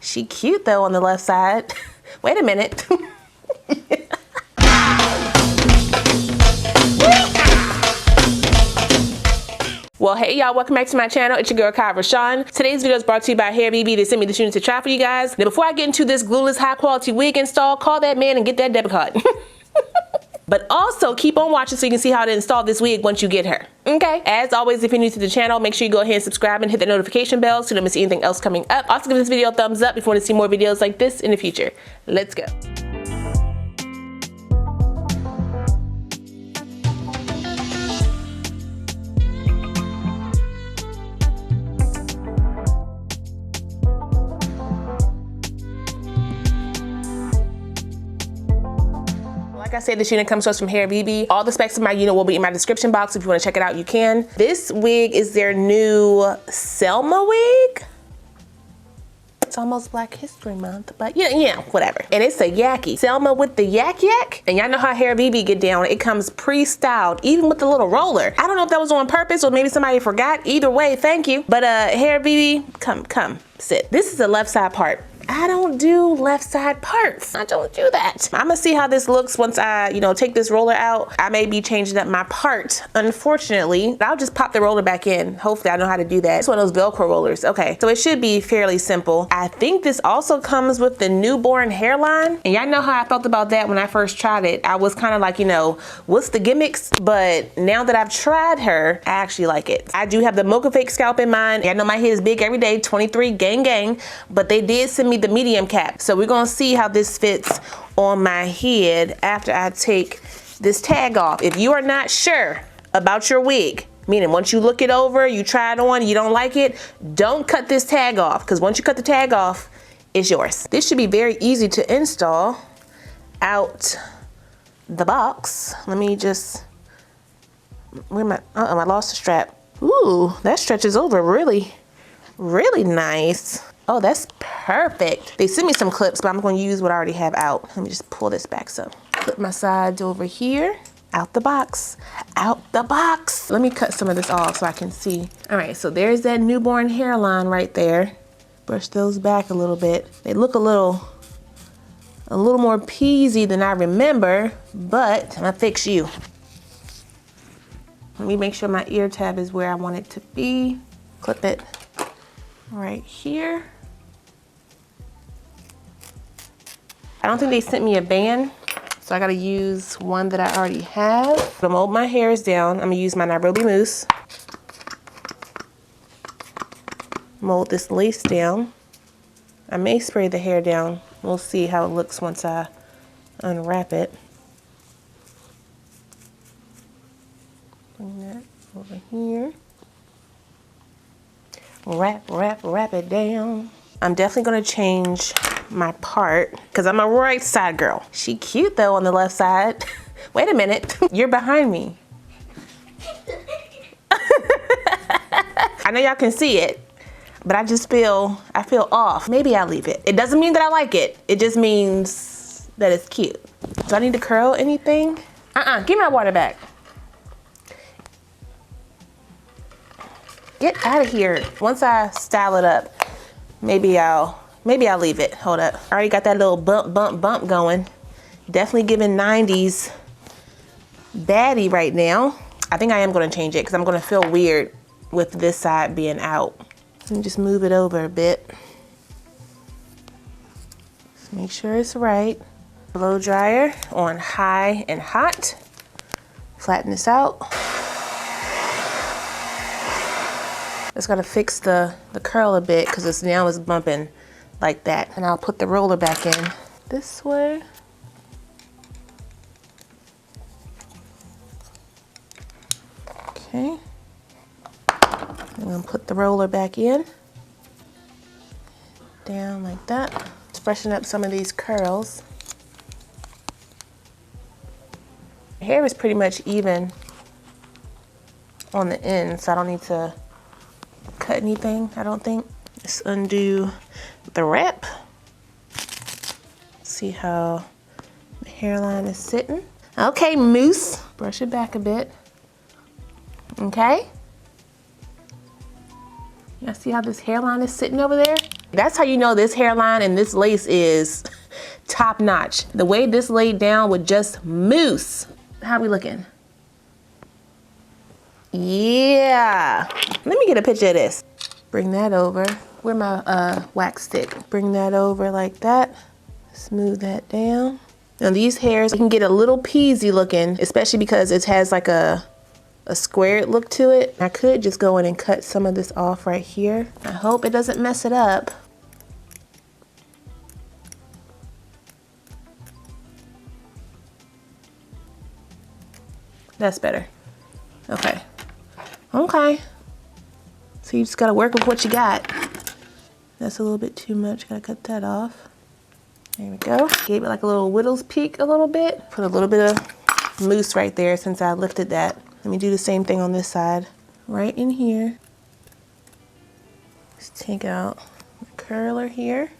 She cute though on the left side. Wait a minute. Well, hey y'all, welcome back to my channel. It's your girl, RaShon. Today's video is brought to you by Hairvivi. They sent me this unit to try for you guys. Now, before I get into this glueless high quality wig install, call that man and get that debit card. But also keep on watching so you can see how to install this wig once you get her. Okay? As always, if you're new to the channel, make sure you go ahead and subscribe and hit the notification bell so you don't miss anything else coming up. Also give this video a thumbs up if you want to see more videos like this in the future. Let's go. Like I said, this unit comes to us from Hairvivi. All the specs of my unit will be in my description box. If you want to check it out, you can. This wig is their new Selma wig. It's almost Black History Month, but yeah, whatever. And it's a Yaki. Selma with the yak. And y'all know how Hairvivi get down. It comes pre-styled, even with the little roller. I don't know if that was on purpose or maybe somebody forgot. Either way, thank you. But Hairvivi, come, sit. This is the left side part. I don't do left side parts. I don't do that. I'm gonna see how this looks once I, take this roller out. I may be changing up my part, unfortunately. I'll just pop the roller back in. Hopefully I know how to do that. It's one of those Velcro rollers. Okay, so it should be fairly simple. I think this also comes with the newborn hairline. And y'all know how I felt about that when I first tried it. I was kind of like, what's the gimmicks? But now that I've tried her, I actually like it. I do have the Mocha fake scalp in mind. I know my head is big every day, 23, gang. But they did send me the medium cap. So we're gonna see how this fits on my head after I take this tag off. If you are not sure about your wig, meaning once you look it over, you try it on, you don't like it, don't cut this tag off, because once you cut the tag off, it's yours. This should be very easy to install out the box. Let me just, where am I? I lost the strap. Ooh, that stretches over really nice. Oh, that's perfect. They sent me some clips, but I'm gonna use what I already have out. Let me just pull this back some. Put my sides over here. Out the box. Let me cut some of this off so I can see. All right, so there's that newborn hairline right there. Brush those back a little bit. They look a little more peasy than I remember, but I'm gonna fix you. Let me make sure my ear tab is where I want it to be. Clip it right here. I don't think they sent me a band, so I gotta use one that I already have. To mold my hairs down, I'm gonna use my Nairobi mousse. Mold this lace down. I may spray the hair down. We'll see how it looks once I unwrap it. Bring that over here. Wrap it down. I'm definitely gonna change my part because I'm a right side girl. She cute though on the left side. Wait a minute, you're behind me. I know y'all can see it, but I feel off. Maybe I'll leave it. It doesn't mean that I like it. It just means that it's cute. Do I need to curl anything? Give me my water back. Get out of here. Once I style it up, maybe I'll leave it. Hold up. I already got that little bump going. Definitely giving 90s baddie right now. I think I am gonna change it because I'm gonna feel weird with this side being out. Let me just move it over a bit. Just make sure it's right. Blow dryer on high and hot. Flatten this out. It's gonna fix the curl a bit because now it's bumping like that. And I'll put the roller back in this way. Okay. I'm gonna put the roller back in. Down like that. Let's freshen up some of these curls. Hair is pretty much even on the end, so I don't need to cut anything, I don't think. Let's undo the wrap. See how the hairline is sitting. Okay, mousse. Brush it back a bit. Okay. Y'all see how this hairline is sitting over there? That's how you know this hairline and this lace is top notch. The way this laid down with just mousse. How we looking? Yeah. Let me get a picture of this. Bring that over. Where my wax stick? Bring that over like that. Smooth that down. Now these hairs can get a little peasy looking, especially because it has like a squared look to it. I could just go in and cut some of this off right here. I hope it doesn't mess it up. That's better. Okay. Okay. So you just gotta work with what you got. That's a little bit too much. Gotta cut that off. There we go. Gave it like a little widow's peak a little bit. Put a little bit of mousse right there since I lifted that. Let me do the same thing on this side. Right in here. Just take out the curler here.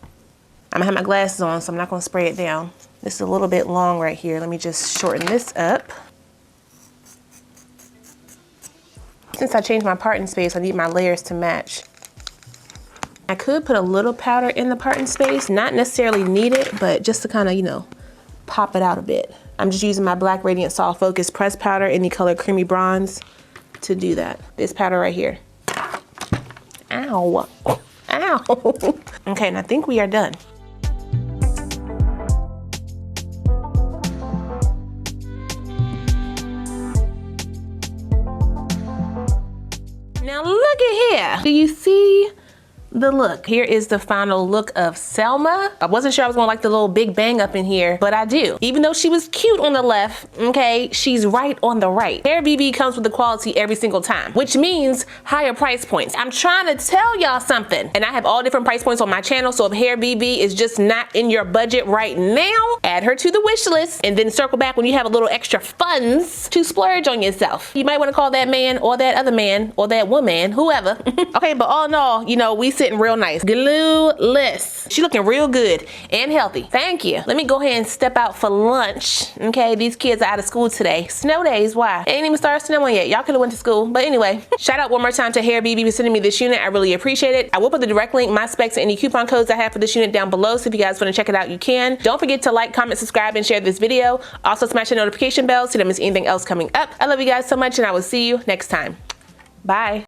I'm gonna have my glasses on, so I'm not gonna spray it down. This is a little bit long right here. Let me just shorten this up. Since I changed my parting space, I need my layers to match. I could put a little powder in the parting space, not necessarily need it, but just to kind of, you know, pop it out a bit. I'm just using my Black Radiant Soft Focus pressed powder in the color Creamy Bronze to do that. This powder right here. Ow. Ow. Okay, and I think we are done. Now look at here. Do you see the look? Here is the final look of Selma. I wasn't sure I was gonna like the little big bang up in here, but I do. Even though she was cute on the left, okay, she's right on the right. Hairvivi comes with the quality every single time, which means higher price points. I'm trying to tell y'all something, and I have all different price points on my channel, so if Hairvivi is just not in your budget right now, add her to the wish list, and then circle back when you have a little extra funds to splurge on yourself. You might wanna call that man or that other man or that woman, whoever. Okay, but all in all, you know, we sitting real nice. Glueless. She looking real good and healthy. Thank you. Let me go ahead and step out for lunch. Okay, these kids are out of school today. Snow days, why? It ain't even started snowing yet. Y'all could have went to school. But anyway, shout out one more time to Hairvivi for sending me this unit. I really appreciate it. I will put the direct link, my specs, and any coupon codes I have for this unit down below. So if you guys want to check it out, you can. Don't forget to like, comment, subscribe, and share this video. Also smash the notification bell so you don't miss anything else coming up. I love you guys so much, and I will see you next time. Bye.